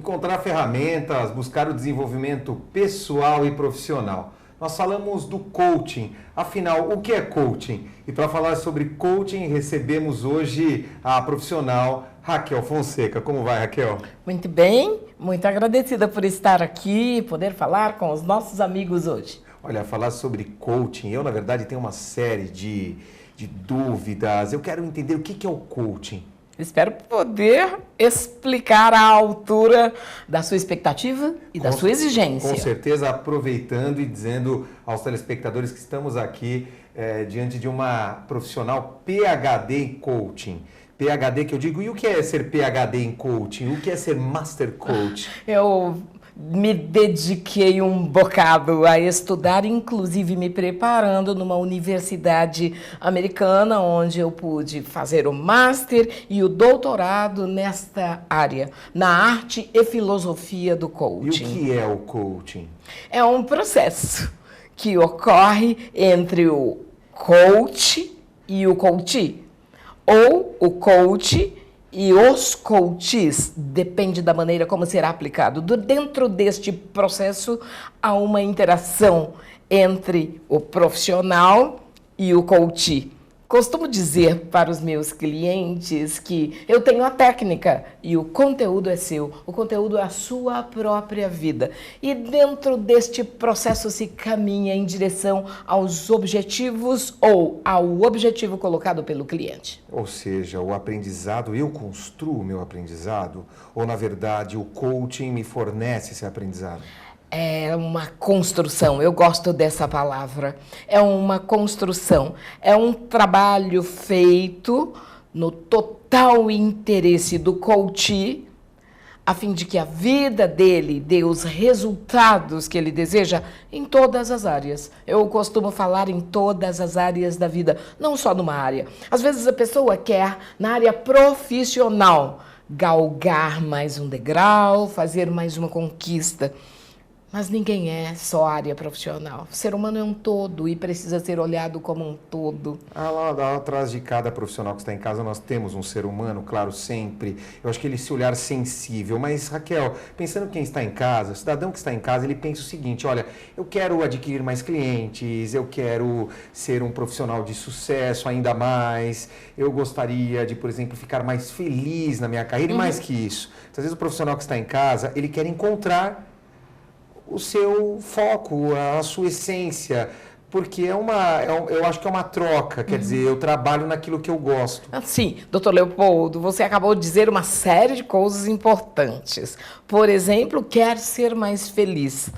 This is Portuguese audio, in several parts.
encontrar ferramentas, buscar o desenvolvimento pessoal e profissional. Nós falamos do coaching. Afinal, o que é coaching? E para falar sobre coaching, recebemos hoje a profissional Raquel Fonseca. Como vai, Raquel? Muito bem, muito agradecida por estar aqui e poder falar com os nossos amigos hoje. Olha, falar sobre coaching, eu na verdade tenho uma série de dúvidas. Eu quero entender o que é o coaching. Espero poder explicar à altura da sua expectativa e da sua exigência. Com certeza, aproveitando e dizendo aos telespectadores que estamos aqui diante de uma profissional PhD em coaching. PhD que eu digo, e o que é ser PhD em coaching? O que é ser Master Coach? Eu me dediquei um bocado a estudar, inclusive me preparando numa universidade americana, onde eu pude fazer o Master e o doutorado nesta área, na arte e filosofia do coaching. E o que é o coaching? É um processo que ocorre entre o coach e o coachee, ou o coach e os coaches, depende da maneira como será aplicado. Dentro deste processo, há uma interação entre o profissional e o coach. Costumo dizer para os meus clientes que eu tenho a técnica e o conteúdo é seu, o conteúdo é a sua própria vida. E dentro deste processo se caminha em direção aos objetivos ou ao objetivo colocado pelo cliente. Ou seja, o aprendizado, eu construo o meu aprendizado? Ou, na verdade, o coaching me fornece esse aprendizado? É uma construção, eu gosto dessa palavra. É uma construção, é um trabalho feito no total interesse do coach, a fim de que a vida dele dê os resultados que ele deseja em todas as áreas. Eu costumo falar em todas as áreas da vida, não só numa área. Às vezes a pessoa quer, na área profissional, galgar mais um degrau, fazer mais uma conquista. Mas ninguém é só área profissional. O ser humano é um todo e precisa ser olhado como um todo. Lá atrás de cada profissional que está em casa, nós temos um ser humano, claro, sempre. Eu acho que esse olhar sensível. Mas, Raquel, pensando quem está em casa, o cidadão que está em casa, ele pensa o seguinte, olha, eu quero adquirir mais clientes, eu quero ser um profissional de sucesso ainda mais, eu gostaria de, por exemplo, ficar mais feliz na minha carreira. E mais que isso, às vezes o profissional que está em casa, ele quer encontrar o seu foco, a sua essência, porque eu acho que é uma troca, quer dizer, eu trabalho naquilo que eu gosto. Sim, doutor Leopoldo, você acabou de dizer uma série de coisas importantes. Por exemplo, quer ser mais feliz.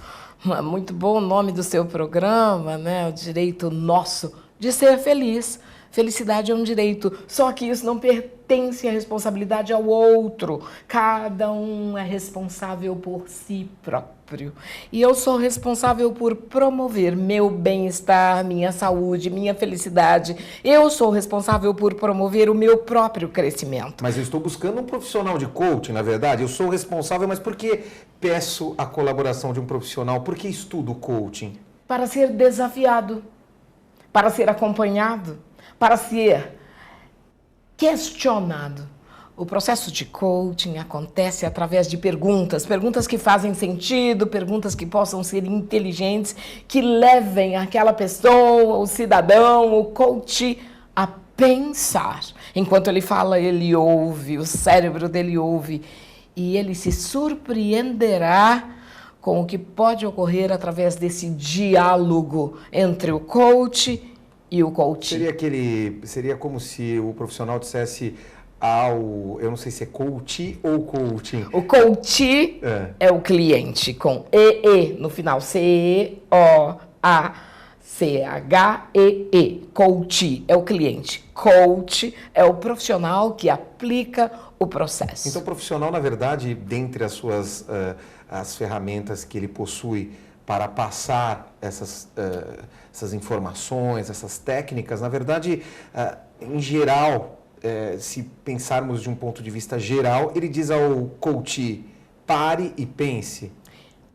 Muito bom o nome do seu programa, né? O direito nosso de ser feliz. Felicidade é um direito, só que isso não pertence à responsabilidade ao outro. Cada um é responsável por si próprio. E eu sou responsável por promover meu bem-estar, minha saúde, minha felicidade. Eu sou responsável por promover o meu próprio crescimento. Mas eu estou buscando um profissional de coaching, na verdade. Eu sou responsável, mas por que peço a colaboração de um profissional? Por que estudo coaching? Para ser desafiado, para ser acompanhado, para ser questionado. O processo de coaching acontece através de perguntas que fazem sentido, perguntas que possam ser inteligentes, que levem aquela pessoa, o cidadão, o coach a pensar. Enquanto ele fala, ele ouve, o cérebro dele ouve, e ele se surpreenderá com o que pode ocorrer através desse diálogo entre o coach e o coach. Seria como se o profissional dissesse eu não sei se é coach ou coaching. O coach é o cliente, com EE no final, COACHEE. Coach é o cliente. Coach é o profissional que aplica o processo. Então, o profissional, na verdade, dentre as suas as ferramentas que ele possui para passar essas informações, essas técnicas, na verdade, em geral, se pensarmos de um ponto de vista geral, ele diz ao coach, pare e pense.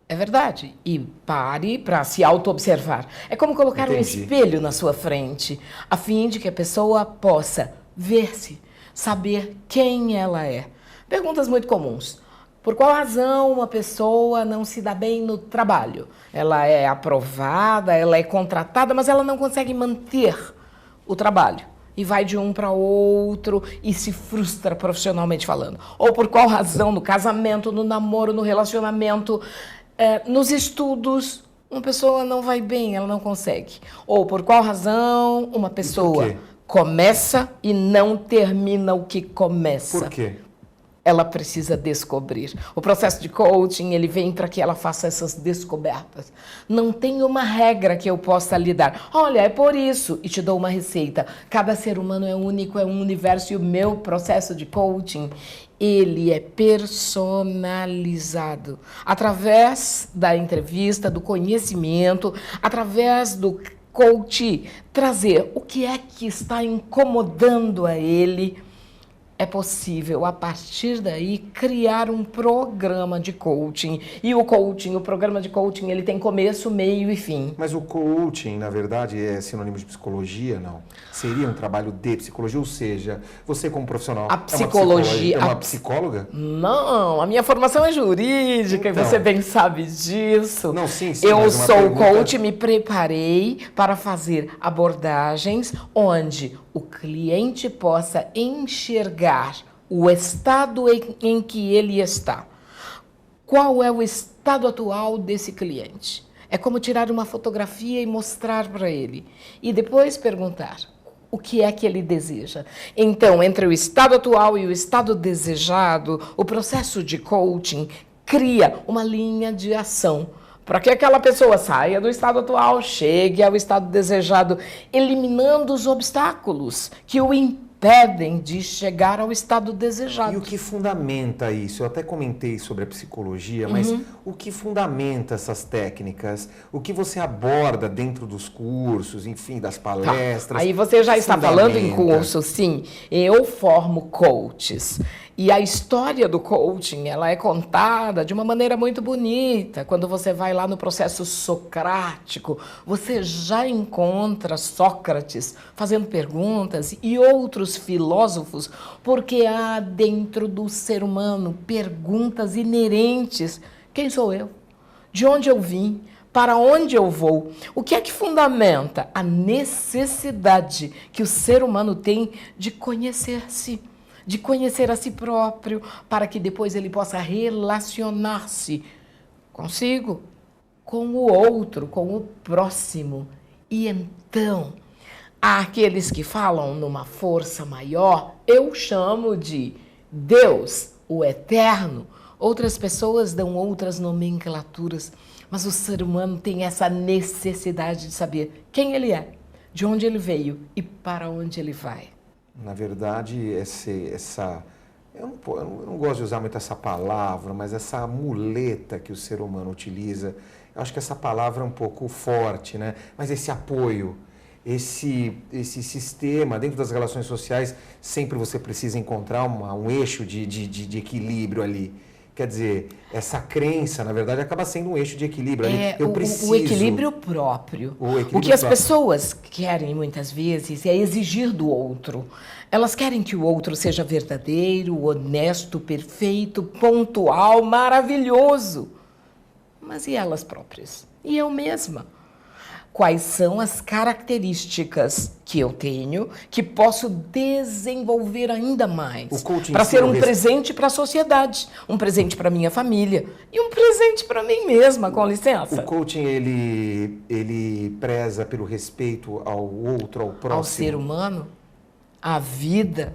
É verdade. E pare para se auto-observar. É como colocar um espelho na sua frente, a fim de que a pessoa possa ver-se, saber quem ela é. Perguntas muito comuns. Por qual razão uma pessoa não se dá bem no trabalho? Ela é aprovada, ela é contratada, mas ela não consegue manter o trabalho. E vai de um para outro e se frustra profissionalmente falando. Ou por qual razão no casamento, no namoro, no relacionamento, nos estudos, uma pessoa não vai bem, ela não consegue. Ou por qual razão uma pessoa começa e não termina o que começa. Por quê? Ela precisa descobrir. O processo de coaching, ele vem para que ela faça essas descobertas. Não tem uma regra que eu possa lhe dar. Olha, é por isso, e te dou uma receita. Cada ser humano é único, é um universo, e o meu processo de coaching, ele é personalizado. Através da entrevista, do conhecimento, através do coach, trazer o que é que está incomodando a ele. É possível, a partir daí, criar um programa de coaching. E o coaching, o programa de coaching, ele tem começo, meio e fim. Mas o coaching, na verdade, é sinônimo de psicologia, não? Seria um trabalho de psicologia, ou seja, você como profissional a psicologia, é uma psicóloga? Não, a minha formação é jurídica, então, e você bem sabe disso. Não, sim, eu sou coach, me preparei para fazer abordagens onde o cliente possa enxergar o estado em que ele está. Qual é o estado atual desse cliente? É como tirar uma fotografia e mostrar para ele. E depois perguntar o que é que ele deseja. Então, entre o estado atual e o estado desejado, o processo de coaching cria uma linha de ação para que aquela pessoa saia do estado atual, chegue ao estado desejado, eliminando os obstáculos que o impedem de chegar ao estado desejado. E o que fundamenta isso? Eu até comentei sobre a psicologia, mas o que fundamenta essas técnicas? O que você aborda dentro dos cursos, enfim, das palestras? Aí você já está falando em curso, sim. Eu formo coaches. E a história do coaching, ela é contada de uma maneira muito bonita. Quando você vai lá no processo socrático, você já encontra Sócrates fazendo perguntas e outros filósofos, porque há dentro do ser humano perguntas inerentes. Quem sou eu? De onde eu vim? Para onde eu vou? O que é que fundamenta a necessidade que o ser humano tem de conhecer-se? De conhecer a si próprio, para que depois ele possa relacionar-se consigo, com o outro, com o próximo. E então, há aqueles que falam numa força maior, eu chamo de Deus, o Eterno. Outras pessoas dão outras nomenclaturas, mas o ser humano tem essa necessidade de saber quem ele é, de onde ele veio e para onde ele vai. Na verdade, eu não gosto de usar muito essa palavra, mas essa muleta que o ser humano utiliza, eu acho que essa palavra é um pouco forte, né? Mas esse apoio, esse sistema, dentro das relações sociais, sempre você precisa encontrar um eixo de equilíbrio ali. Quer dizer, essa crença, na verdade, acaba sendo um eixo de equilíbrio. Eu preciso... O equilíbrio próprio. O que as pessoas querem, muitas vezes, é exigir do outro. Elas querem que o outro seja verdadeiro, honesto, perfeito, pontual, maravilhoso. Mas e elas próprias? E eu mesma? Quais são as características que eu tenho que posso desenvolver ainda mais para ser um presente para a sociedade, um presente para minha família e um presente para mim mesma, com licença. O coaching, ele preza pelo respeito ao outro, ao próximo? Ao ser humano, à vida,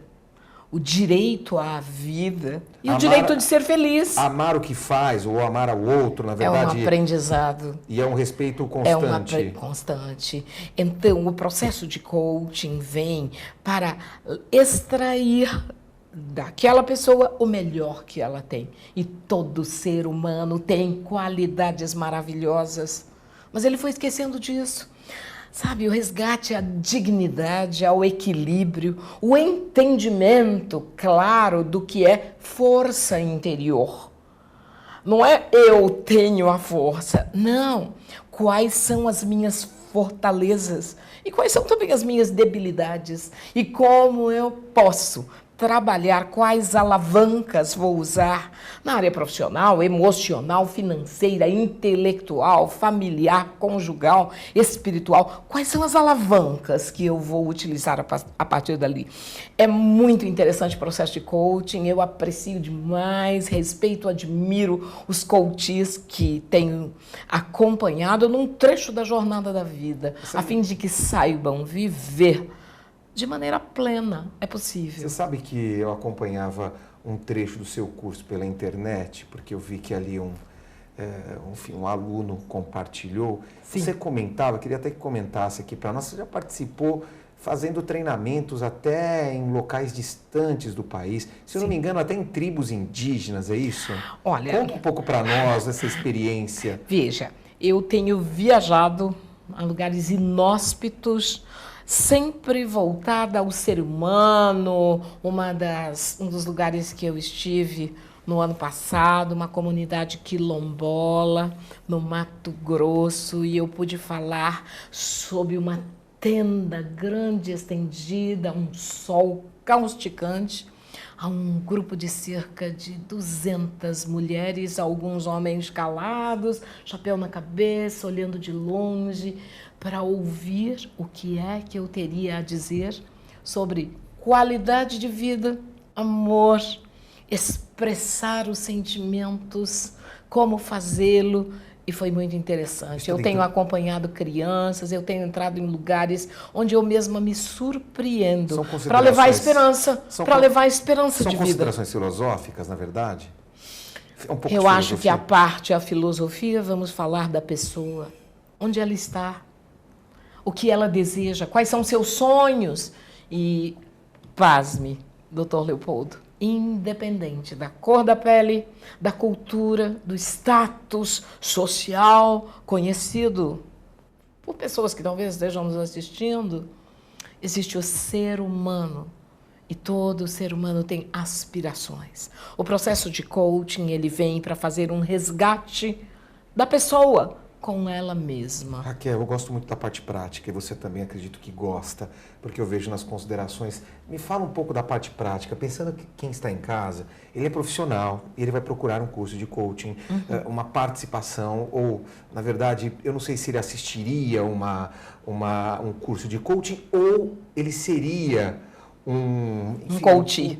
o direito à vida e o direito de ser feliz. Amar o que faz ou amar ao outro, na verdade... É um aprendizado. E é um respeito constante. Constante. Então, o processo de coaching vem para extrair daquela pessoa o melhor que ela tem. E todo ser humano tem qualidades maravilhosas. Mas ele foi esquecendo disso. Sabe, o resgate à dignidade, ao equilíbrio, o entendimento claro do que é força interior. Não é eu tenho a força, não. Quais são as minhas fortalezas e quais são também as minhas debilidades e como eu posso trabalhar quais alavancas vou usar na área profissional, emocional, financeira, intelectual, familiar, conjugal, espiritual. Quais são as alavancas que eu vou utilizar a partir dali? É muito interessante o processo de coaching, eu aprecio demais, respeito, admiro os coaches que tenho acompanhado num trecho da jornada da vida, a fim de que saibam viver de maneira plena. É possível. Você sabe que eu acompanhava um trecho do seu curso pela internet, porque eu vi que ali um aluno compartilhou. Sim. Você comentava, queria até que comentasse aqui para nós, você já participou fazendo treinamentos até em locais distantes do país, se eu não me engano, até em tribos indígenas, é isso? Olha, conta um pouco para nós essa experiência. Veja, eu tenho viajado a lugares inóspitos, sempre voltada ao ser humano. Um dos lugares que eu estive no ano passado, uma comunidade quilombola, no Mato Grosso, e eu pude falar sobre uma tenda grande, estendida, um sol causticante, a um grupo de cerca de 200 mulheres, alguns homens calados, chapéu na cabeça, olhando de longe, para ouvir o que é que eu teria a dizer sobre qualidade de vida, amor, expressar os sentimentos, como fazê-lo. E foi muito interessante. Eu tenho acompanhado crianças, eu tenho entrado em lugares onde eu mesma me surpreendo para levar esperança, para levar esperança de vida. São considerações filosóficas, na verdade? Eu acho que a filosofia, vamos falar da pessoa, onde ela está, o que ela deseja, quais são seus sonhos. E, pasme, doutor Leopoldo, independente da cor da pele, da cultura, do status social conhecido por pessoas que talvez estejam nos assistindo, existe o ser humano. E todo ser humano tem aspirações. O processo de coaching, ele vem para fazer um resgate da pessoa com ela mesma. Raquel, eu gosto muito da parte prática e você também acredito que gosta, porque eu vejo nas considerações. Me fala um pouco da parte prática, pensando que quem está em casa, ele é profissional e ele vai procurar um curso de coaching, uma participação, ou, na verdade, eu não sei se ele assistiria um curso de coaching ou ele seria um coach.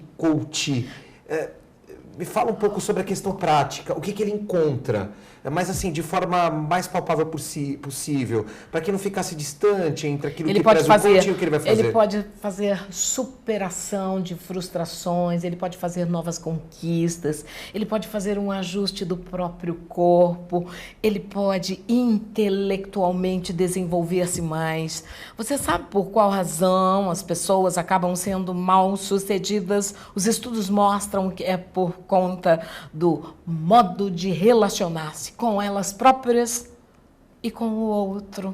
Me fala um pouco sobre a questão prática, o que ele encontra, mas assim, de forma mais palpável possível, para que não ficasse distante entre aquilo que traz o coaching e o que ele vai fazer. Ele pode fazer superação de frustrações, ele pode fazer novas conquistas, ele pode fazer um ajuste do próprio corpo, ele pode intelectualmente desenvolver-se mais. Você sabe por qual razão as pessoas acabam sendo mal-sucedidas? Os estudos mostram que é por conta do modo de relacionar-se com elas próprias e com o outro.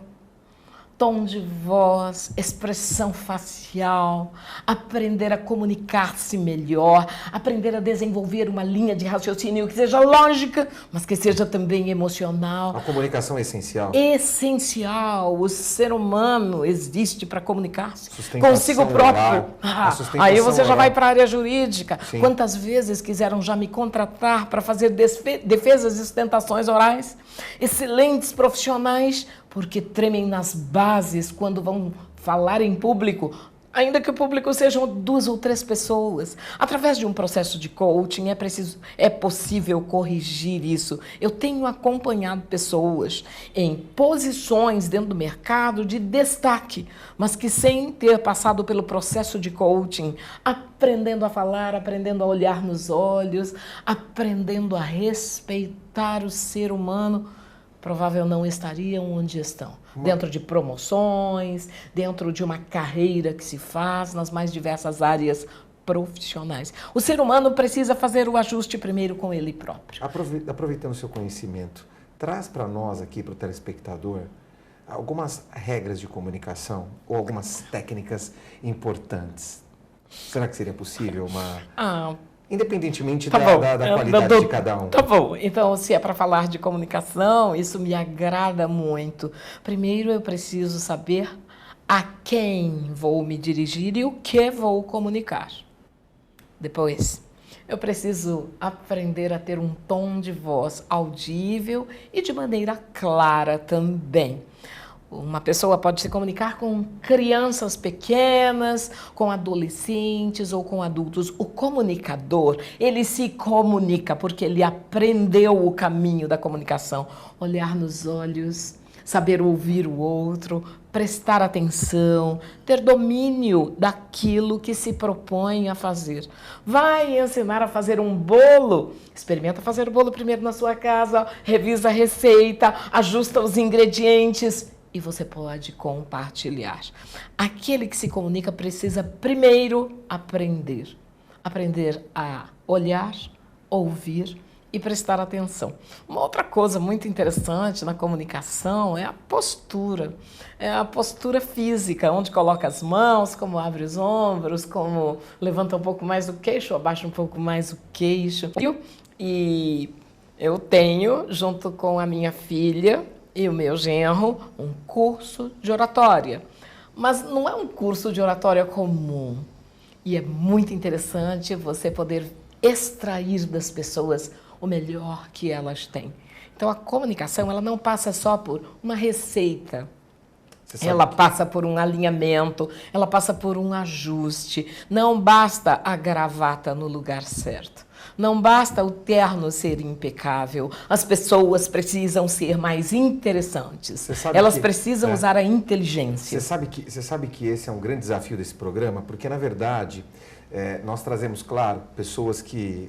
Tom de voz, expressão facial, aprender a comunicar-se melhor, aprender a desenvolver uma linha de raciocínio que seja lógica, mas que seja também emocional. A comunicação é essencial. Essencial. O ser humano existe para comunicar-se consigo próprio. Aí você já vai para a área jurídica. Sim. Quantas vezes quiseram já me contratar para fazer defesas e sustentações orais? Excelentes profissionais, porque tremem nas bases quando vão falar em público, ainda que o público sejam 2 ou 3 pessoas. Através de um processo de coaching é possível corrigir isso. Eu tenho acompanhado pessoas em posições dentro do mercado de destaque, mas que sem ter passado pelo processo de coaching, aprendendo a falar, aprendendo a olhar nos olhos, aprendendo a respeitar o ser humano, provavelmente não estariam onde estão. Dentro de promoções, dentro de uma carreira que se faz nas mais diversas áreas profissionais. O ser humano precisa fazer o ajuste primeiro com ele próprio. Aproveitando o seu conhecimento, traz para nós aqui, para o telespectador, algumas regras de comunicação ou algumas técnicas importantes. Será que seria possível independentemente da qualidade de cada um? Tá bom. Então, se é para falar de comunicação, isso me agrada muito. Primeiro, eu preciso saber a quem vou me dirigir e o que vou comunicar. Depois, eu preciso aprender a ter um tom de voz audível e de maneira clara também. Uma pessoa pode se comunicar com crianças pequenas, com adolescentes ou com adultos. O comunicador, ele se comunica porque ele aprendeu o caminho da comunicação. Olhar nos olhos, saber ouvir o outro, prestar atenção, ter domínio daquilo que se propõe a fazer. Vai ensinar a fazer um bolo? Experimenta fazer o bolo primeiro na sua casa, revisa a receita, ajusta os ingredientes e você pode compartilhar. Aquele que se comunica precisa primeiro aprender. Aprender a olhar, ouvir e prestar atenção. Uma outra coisa muito interessante na comunicação é a postura. É a postura física, onde coloca as mãos, como abre os ombros, como levanta um pouco mais o queixo, abaixa um pouco mais o queixo. E eu tenho, junto com a minha filha e o meu genro, um curso de oratória. Mas não é um curso de oratória comum. E é muito interessante você poder extrair das pessoas o melhor que elas têm. Então, a comunicação, ela não passa só por uma receita. Ela passa por um alinhamento, ela passa por um ajuste. Não basta a gravata no lugar certo. Não basta o terno ser impecável. As pessoas precisam ser mais interessantes. Elas precisam usar a inteligência. Você sabe que esse é um grande desafio desse programa, porque, na verdade, nós trazemos, claro, pessoas que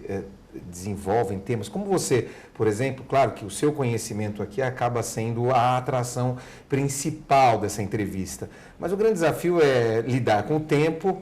desenvolvem temas, como você, por exemplo. Claro que o seu conhecimento aqui acaba sendo a atração principal dessa entrevista, mas o grande desafio é lidar com o tempo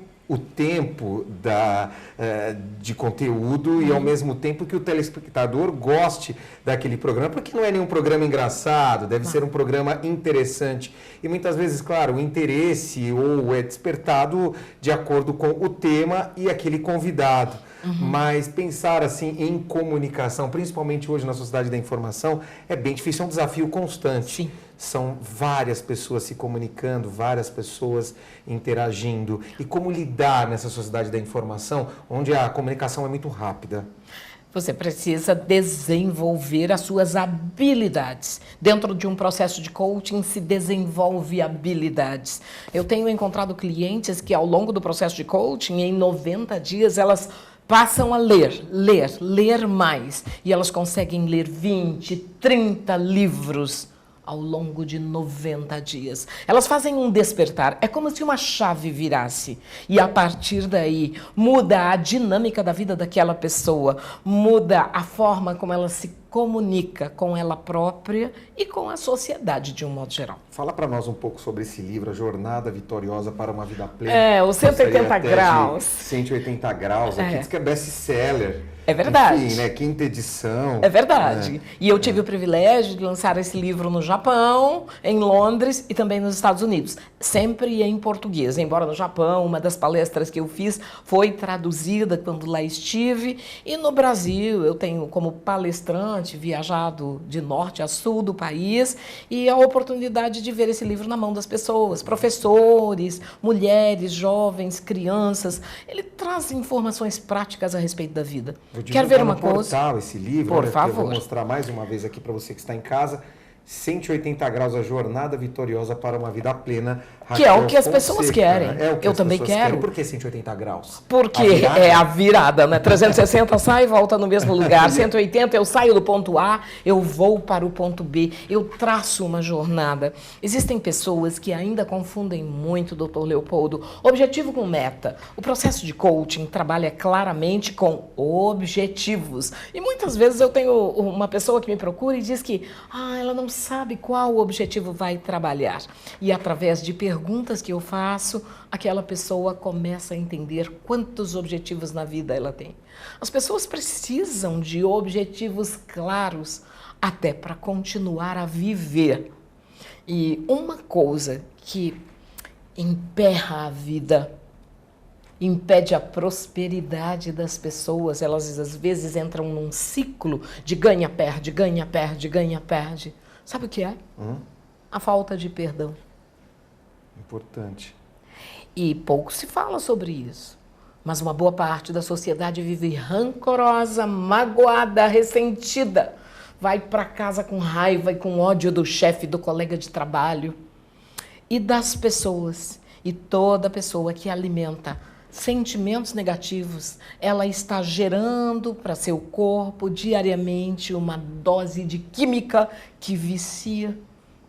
de conteúdo e ao mesmo tempo que o telespectador goste daquele programa, porque não é nenhum programa engraçado, deve ser um programa interessante. E muitas vezes, claro, o interesse ou é despertado de acordo com o tema e aquele convidado. Mas pensar assim em comunicação, principalmente hoje na sociedade da informação, é bem difícil, é um desafio constante. Sim. São várias pessoas se comunicando, várias pessoas interagindo. E como lidar nessa sociedade da informação, onde a comunicação é muito rápida? Você precisa desenvolver as suas habilidades. Dentro de um processo de coaching se desenvolve habilidades. Eu tenho encontrado clientes que ao longo do processo de coaching, em 90 dias, elas passam a ler mais. E elas conseguem ler 20, 30 livros ao longo de 90 dias. Elas fazem um despertar. É como se uma chave virasse. E a partir daí, muda a dinâmica da vida daquela pessoa. Muda a forma como ela se comunica com ela própria e com a sociedade de um modo geral. Fala para nós um pouco sobre esse livro, A Jornada Vitoriosa para uma Vida Plena. O 180 graus. 180 graus. Aqui diz que é best-seller. É verdade. Enfim, né? Quinta edição. É verdade. E eu tive o privilégio de lançar esse livro no Japão, em Londres e também nos Estados Unidos. Sempre em português. Embora no Japão, uma das palestras que eu fiz foi traduzida quando lá estive. E no Brasil, eu tenho como palestrante viajado de norte a sul do país e a oportunidade de ver esse livro na mão das pessoas, professores, mulheres, jovens, crianças. Ele traz informações práticas a respeito da vida. Quer ver uma coisa? Portal, esse livro, por favor. Eu vou mostrar mais uma vez aqui para você que está em casa. 180 graus, a jornada vitoriosa para uma vida plena. Que é o que as pessoas querem. Eu também quero. Por que 180 graus? Porque é a virada, né? 360 sai e volta no mesmo lugar. 180 eu saio do ponto A, eu vou para o ponto B. Eu traço uma jornada. Existem pessoas que ainda confundem muito, Dr. Leopoldo, objetivo com meta. O processo de coaching trabalha claramente com objetivos. E muitas vezes eu tenho uma pessoa que me procura e diz que ela não sabe qual objetivo vai trabalhar. E através de perguntas que eu faço, aquela pessoa começa a entender quantos objetivos na vida ela tem. As pessoas precisam de objetivos claros até para continuar a viver. E uma coisa que emperra a vida, impede a prosperidade das pessoas, elas às vezes entram num ciclo de ganha-perde, ganha-perde, ganha-perde. Sabe o que é? A falta de perdão. Importante. E pouco se fala sobre isso. Mas uma boa parte da sociedade vive rancorosa, magoada, ressentida. Vai para casa com raiva e com ódio do chefe, do colega de trabalho e das pessoas. E toda pessoa que alimenta sentimentos negativos, ela está gerando para seu corpo diariamente uma dose de química que vicia.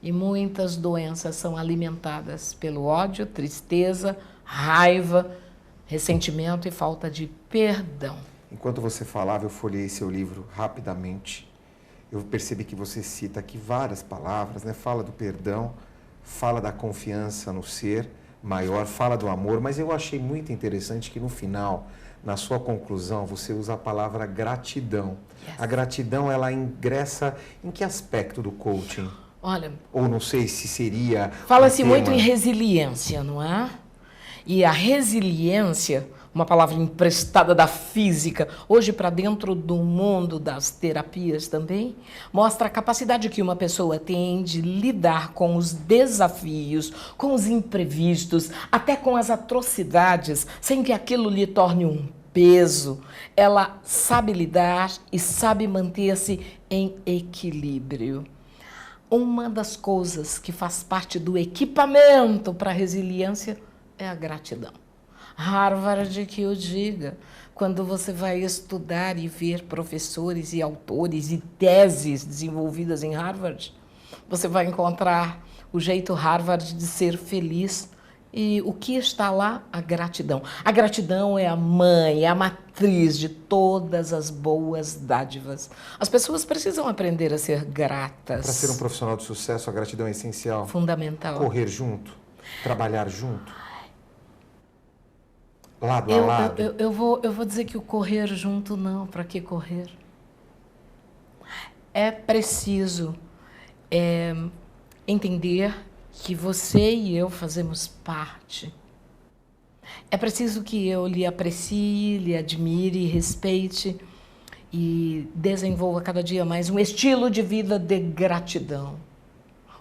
E muitas doenças são alimentadas pelo ódio, tristeza, raiva, ressentimento e falta de perdão. Enquanto você falava, eu folhei seu livro rapidamente. Eu percebi que você cita aqui várias palavras, né? Fala do perdão, fala da confiança no ser maior, fala do amor, mas eu achei muito interessante que no final, na sua conclusão, você usa a palavra gratidão. Yes. A gratidão, ela ingressa em que aspecto do coaching? Olha... Ou não sei se seria... Fala-se muito em resiliência, não é? E a resiliência, uma palavra emprestada da física, hoje para dentro do mundo das terapias também, mostra a capacidade que uma pessoa tem de lidar com os desafios, com os imprevistos, até com as atrocidades, sem que aquilo lhe torne um peso. Ela sabe lidar e sabe manter-se em equilíbrio. Uma das coisas que faz parte do equipamento para a resiliência é a gratidão. Harvard que o diga, quando você vai estudar e ver professores e autores e teses desenvolvidas em Harvard, você vai encontrar o jeito Harvard de ser feliz. E o que está lá? A gratidão. A gratidão é a mãe, é a matriz de todas as boas dádivas. As pessoas precisam aprender a ser gratas. Para ser um profissional de sucesso, a gratidão é essencial. Fundamental. Correr junto, trabalhar junto. Lado a lado. Eu vou dizer que o correr junto não, para que correr? É preciso entender que você e eu fazemos parte. É preciso que eu lhe aprecie, lhe admire, respeite e desenvolva cada dia mais um estilo de vida de gratidão.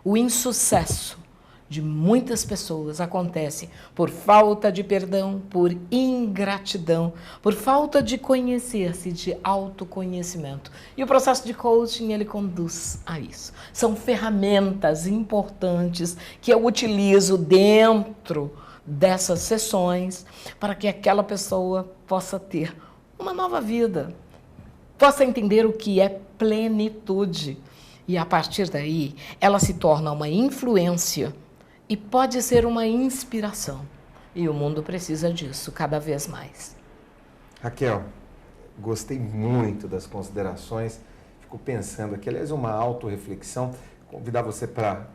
O insucesso de muitas pessoas acontece por falta de perdão, por ingratidão, por falta de conhecer-se, de autoconhecimento. E o processo de coaching, ele conduz a isso. São ferramentas importantes que eu utilizo dentro dessas sessões para que aquela pessoa possa ter uma nova vida, possa entender o que é plenitude. E a partir daí, ela se torna uma influência e pode ser uma inspiração. E o mundo precisa disso cada vez mais. Raquel, gostei muito das considerações. Fico pensando aqui, aliás, uma autorreflexão. Convidar você para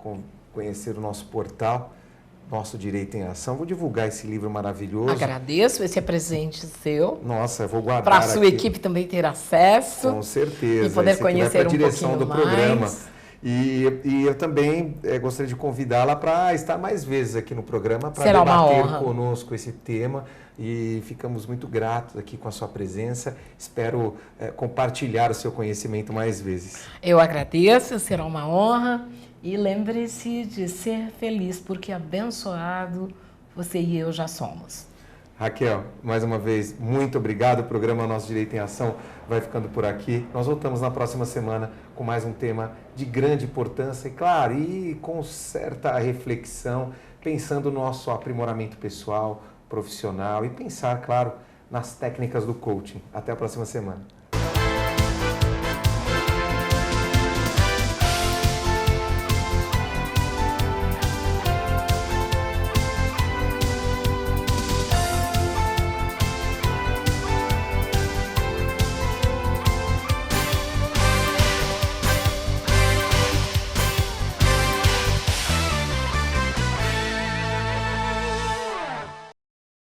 conhecer o nosso portal, Nosso Direito em Ação. Vou divulgar esse livro maravilhoso. Agradeço, esse é presente seu. Nossa, eu vou guardar para a sua aqui. Equipe também ter acesso. Com certeza. E poder conhecer um direção pouquinho do mais. programa. E eu também gostaria de convidá-la para estar mais vezes aqui no programa, para debater conosco esse tema. E ficamos muito gratos aqui com a sua presença. Espero compartilhar o seu conhecimento mais vezes. Eu agradeço, será uma honra. E lembre-se de ser feliz, porque abençoado você e eu já somos. Raquel, mais uma vez, muito obrigado. O programa Nosso Direito em Ação vai ficando por aqui. Nós voltamos na próxima semana com mais um tema de grande importância e, claro, e com certa reflexão, pensando no nosso aprimoramento pessoal, profissional e pensar, claro, nas técnicas do coaching. Até a próxima semana.